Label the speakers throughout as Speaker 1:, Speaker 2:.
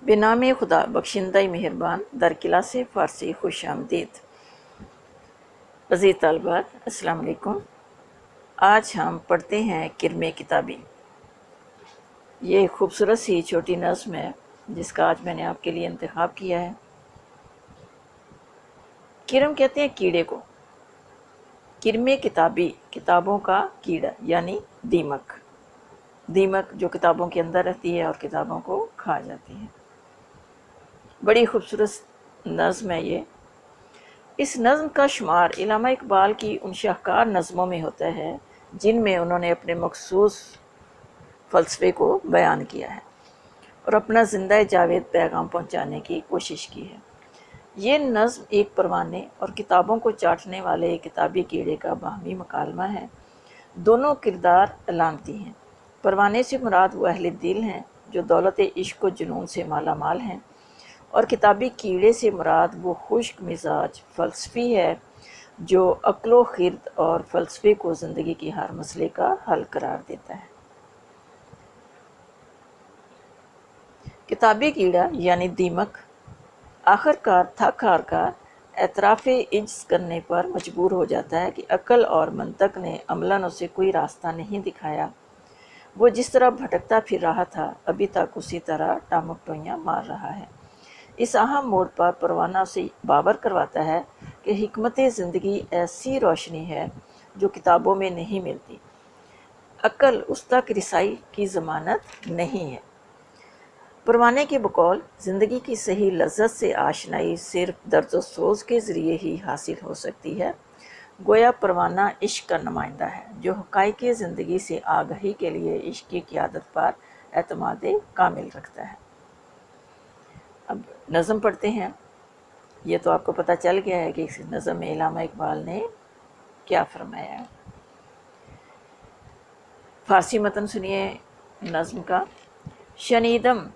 Speaker 1: بنام خدا بخشندہ مہربان their class فارسی خوش آمدید۔ عزیز طالبات السلام علیکم۔ آج ہم پڑھتے ہیں کرم کتابی۔ یہ خوبصورت سی چھوٹی نظم ہے جس کا آج میں نے آپ کے لیے انتخاب کیا ہے۔ کرم کہتے ہیں کیڑے کو۔ کرم کتابی کتابوں کا کیڑا یعنی دیمک۔ دیمک جو کتابوں کے اندر رہتی ہے اور کتابوں کو کھا جاتی ہے۔ بڑی خوبصورت نظم ہے یہ۔ اس نظم کا شمار علامہ اقبال کی ان شاہکار نظموں میں ہوتا ہے جن میں انہوں نے اپنے مخصوص فلسفے کو بیان کیا ہے اور اپنا زندہ جاوید پیغام پہنچانے کی کوشش کی ہے۔ یہ نظم ایک پروانے اور کتابوں کو چاٹنے والے کتابی کیڑے کا باہمی مکالمہ ہے۔ دونوں کردار علامتی ہیں۔ پروانے سے مراد وہ اہل دل ہیں جو دولت عشق و جنون سے مالا مال ہیں، اور کتابی کیڑے سے مراد وہ خشک مزاج فلسفی ہے جو عقل و خرد اور فلسفے کو زندگی کی ہر مسئلے کا حل قرار دیتا ہے۔ کتابی کیڑا یعنی دیمک آخر کار تھک ہار کر اعتراف عجز کرنے پر مجبور ہو جاتا ہے کہ عقل اور منطق نے عملاً اسے کوئی راستہ نہیں دکھایا۔ وہ جس طرح بھٹکتا پھر رہا تھا ابھی تک اسی طرح ٹامک ٹوئیاں مار رہا ہے۔ اس اہم موڑ پر پروانہ اسے باور کرواتا ہے کہ حکمت زندگی ایسی روشنی ہے جو کتابوں میں نہیں ملتی۔ عقل اس تک رسائی کی ضمانت نہیں ہے۔ پروانے کے بقول زندگی کی صحیح لذت سے آشنائی صرف درد و سوز کے ذریعے ہی حاصل ہو سکتی ہے۔ گویا پروانہ عشق کا نمائندہ ہے جو حقائق زندگی سے آگہی کے لیے عشق کی قیادت پر اعتماد کامل رکھتا ہے۔ اب نظم پڑھتے ہیں۔ یہ تو آپ کو پتہ چل گیا ہے کہ اس نظم میں علامہ اقبال نے کیا فرمایا ہے۔ فارسی متن سنیے نظم کا۔ شنیدم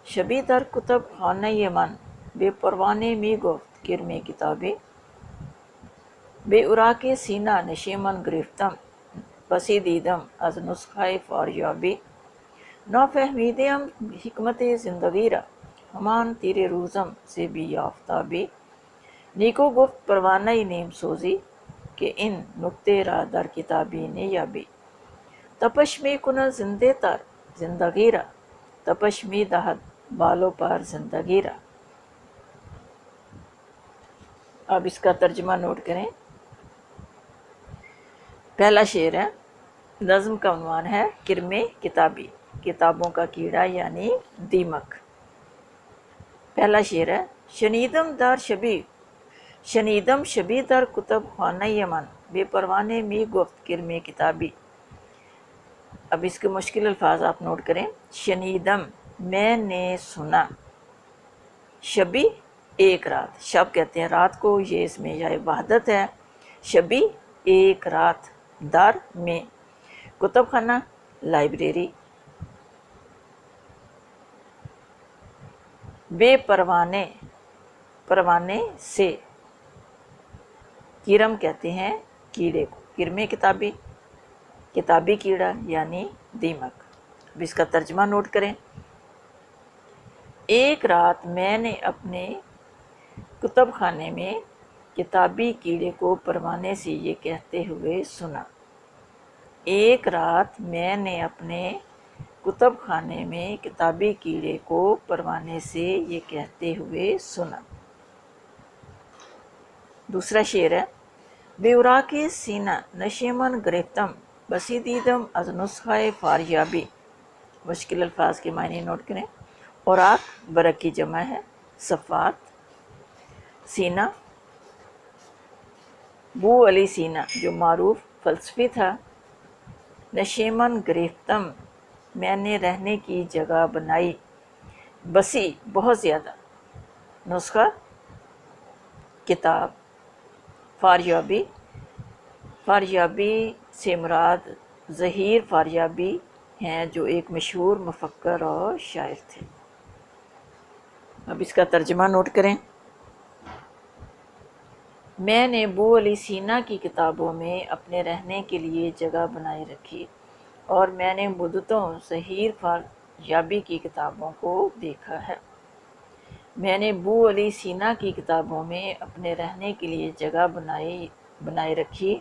Speaker 1: شبی در کتب خانہ من بے پروانے می گفت کرم کتابی بے اراق سینہ نشیمن گرفتم بسی دیدم از نسخہ فاریابی نو فہمیدم حکمت زندگی را ہمان تیرے روزم سے بھی یافتابی نیکو گفت پروانہ نیم سوزی کہ ان نکتے را در کتابی نیابی تپش می کن زندے تر زندگی را تپش می دہد بالوں پر زندگی را۔ اب اس کا ترجمہ نوٹ کریں۔ پہلا شعر ہے۔ نظم کا عنوان ہے کرم کتابی کتابوں کا کیڑا یعنی دیمک۔ پہلا شعر ہے۔ شنیدم شبی در کتب خانہ من بے پروانے می گفت کرم کتابی۔ اب اس کے مشکل الفاظ آپ نوٹ کریں۔ شنیدم میں نے سنا، شبی ایک رات، شب کہتے ہیں رات کو، یہ اس میں یا وحدت ہے۔ شبی ایک رات، در میں، کتب خانہ لائبریری، بے پروانے پروانے سے، کرم کہتے ہیں کیڑے کو، کرم کتابی کتابی کیڑا یعنی دیمک۔ اب اس کا ترجمہ نوٹ کریں۔ ایک رات میں نے اپنے کتب خانے میں کتابی کیڑے کو پروانے سے یہ کہتے ہوئے سنا۔ ایک رات میں نے اپنے کتب خانے میں کتابی کیڑے کو پروانے سے یہ کہتے ہوئے سنا۔ دوسرا شعر ہے۔ بے اراق سینہ نشیمن گرفتم بسی دیدم از نسخہ فاریابی۔ مشکل الفاظ کے معنی نوٹ کریں۔ اوراق برق کی جمع ہے، صفات، سینہ بو علی سینہ جو معروف فلسفی تھا، نشیمن گرفتم میں نے رہنے کی جگہ بنائی، بسی بہت زیادہ، نسخہ کتاب، فاریابی فاریابی سے مراد ظہیر فاریابی ہیں جو ایک مشہور مفکر اور شاعر تھے۔ اب اس کا ترجمہ نوٹ کریں۔ میں نے بو علی سینہ کی کتابوں میں اپنے رہنے کے لیے جگہ بنائے رکھی اور میں نے مدتوں ظہیر فاریابی کی کتابوں کو دیکھا ہے۔ میں نے بو علی سینا کی کتابوں میں اپنے رہنے کے لیے جگہ بنائے رکھی،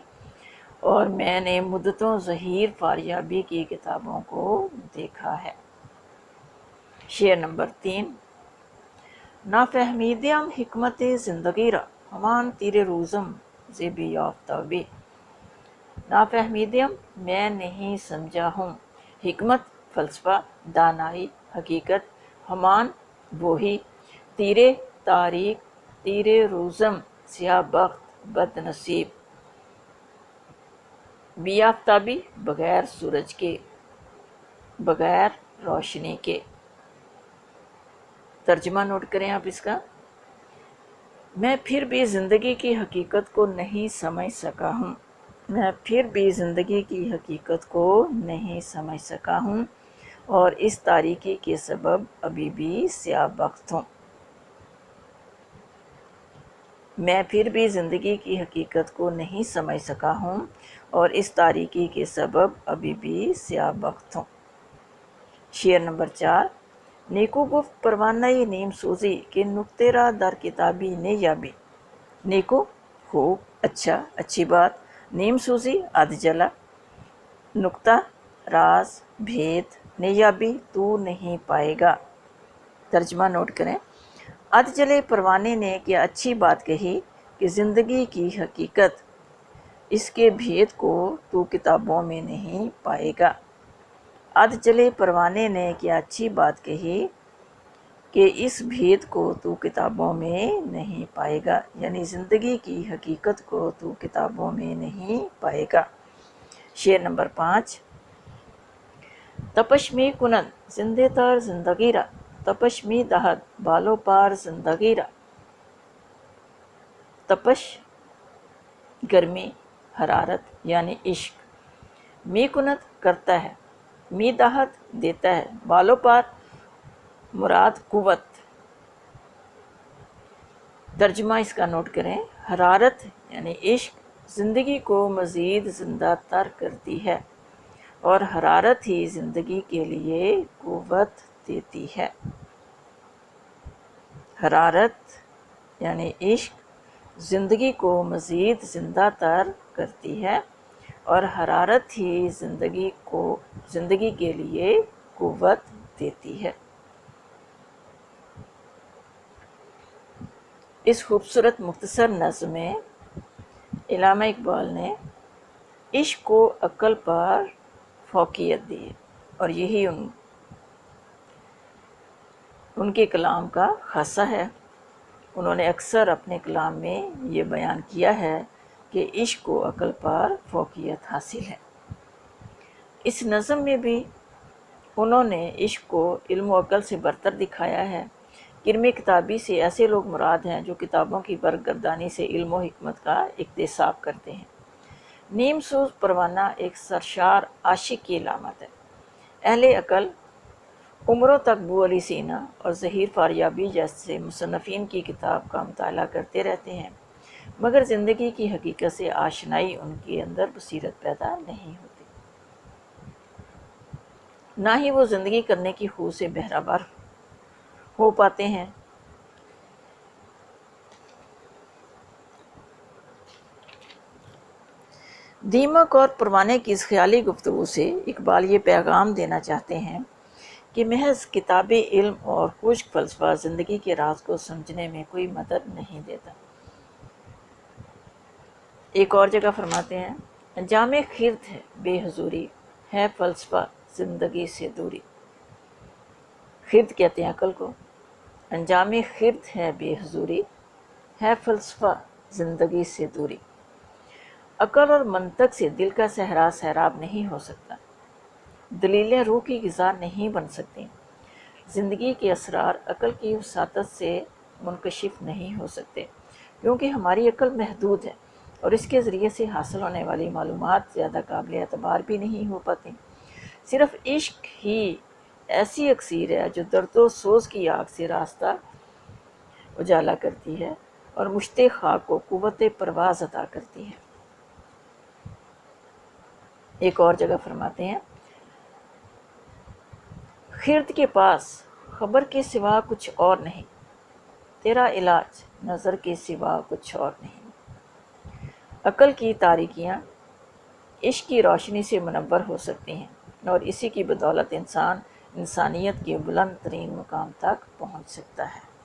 Speaker 1: اور میں نے مدتوں ظہیر فاریابی کی کتابوں کو دیکھا ہے۔ شعر نمبر 3۔ نافہمیدیم حکمت زندگی را ہمان تیر روزم زیبی یافتابی۔ نافہمیدیم میں نہیں سمجھا ہوں، حکمت فلسفہ، دانائی حقیقت، ہمان وہی، تیرے تاریک، تیرے روزم سیاہ بخت بد نصیب، بی آفتابی بغیر سورج کے، بغیر روشنی کے۔ ترجمہ نوٹ کریں آپ اس کا۔ میں پھر بھی زندگی کی حقیقت کو نہیں سمجھ سکا ہوں، میں پھر بھی زندگی کی حقیقت کو نہیں سمجھ سکا ہوں، اور اس تاریکی کے سبب ابھی بھی سیاہ بخت ہوں۔ میں پھر بھی زندگی کی حقیقت کو نہیں سمجھ سکا ہوں، اور اس تاریکی کے سبب ابھی بھی سیاہ بخت ہوں۔ شعر نمبر 4۔ نیکو گفت پروانہ نیم سوزی کہ نکتے را در کتابی نیابی۔ نیکو خوب، اچھا، اچھی بات، نیم سوزی آدھ جلا، نکتہ راز بھید، نیابی تو نہیں پائے گا۔ ترجمہ نوٹ کریں۔ ادھ جلے پروانے نے کیا اچھی بات کہی کہ زندگی کی حقیقت، اس کے بھید کو تو کتابوں میں نہیں پائے گا۔ ادھ جلے پروانے نے کیا اچھی بات کہی کہ اس بھید کو تو کتابوں میں نہیں پائے گا، یعنی زندگی کی حقیقت کو تو کتابوں میں نہیں پائے گا۔ شعر نمبر 5۔ تپش می کنند زندے تر زندگی را، تپش می دہد بالو پار زندگی را۔ تپش گرمی، حرارت یعنی عشق، می کنت کرتا ہے، می دہد دیتا ہے، بالو پار مراد قوت۔ ترجمہ اس کا نوٹ کریں۔ حرارت یعنی عشق زندگی کو مزید زندہ تر کرتی ہے، اور حرارت ہی زندگی کے لیے قوت دیتی ہے۔ حرارت یعنی عشق زندگی کو مزید زندہ تر کرتی ہے، اور حرارت ہی زندگی کے لیے قوت دیتی ہے۔ اس خوبصورت مختصر نظم میں علامہ اقبال نے عشق کو عقل پر فوقیت دی، اور یہی ان کے کلام کا خاصہ ہے۔ انہوں نے اکثر اپنے کلام میں یہ بیان کیا ہے کہ عشق کو عقل پر فوقیت حاصل ہے۔ اس نظم میں بھی انہوں نے عشق کو علم و عقل سے برتر دکھایا ہے۔ کرم کتابی سے ایسے لوگ مراد ہیں جو کتابوں کی برگردانی سے علم و حکمت کا اکتساب کرتے ہیں۔ نیم سوز پروانہ ایک سرشار عاشق کی علامت ہے۔ اہل عقل عمروں تک بو علی سینا اور ظہیر فاریابی جیسے مصنفین کی کتاب کا مطالعہ کرتے رہتے ہیں، مگر زندگی کی حقیقت سے آشنائی ان کے اندر بصیرت پیدا نہیں ہوتی، نہ ہی وہ زندگی کرنے کی خو سے بہرہ بر ہو پاتے ہیں۔ دیمک اور پروانے کی اس خیالی گفتگو سے اقبال یہ پیغام دینا چاہتے ہیں کہ محض کتابی علم اور خشک فلسفہ زندگی کے راز کو سمجھنے میں کوئی مدد نہیں دیتا۔ ایک اور جگہ فرماتے ہیں، انجام خرد ہے بے حضوری، ہے فلسفہ زندگی سے دوری۔ خرد کہتے ہیں عقل کو، انجام خرد ہے بے حضوری، ہے فلسفہ زندگی سے دوری۔ عقل اور منطق سے دل کا صحرا سیراب نہیں ہو سکتا، دلیلیں روح کی غذا نہیں بن سکتی، زندگی کے اسرار عقل کی وساطت سے منکشف نہیں ہو سکتے، کیونکہ ہماری عقل محدود ہے، اور اس کے ذریعے سے حاصل ہونے والی معلومات زیادہ قابل اعتبار بھی نہیں ہو پاتی۔ صرف عشق ہی ایسی اکسیر ہے جو درد و سوز کی آگ سے راستہ اجالا کرتی ہے، اور مشت خاک کو قوت پرواز عطا کرتی ہے۔ ایک اور جگہ فرماتے ہیں، خرد کے پاس خبر کے سوا کچھ اور نہیں، تیرا علاج نظر کے سوا کچھ اور نہیں۔ عقل کی تاریکیاں عشق کی روشنی سے منور ہو سکتی ہیں اور اسی کی بدولت انسان انسانیت کے بلند ترین مقام تک پہنچ سکتا ہے۔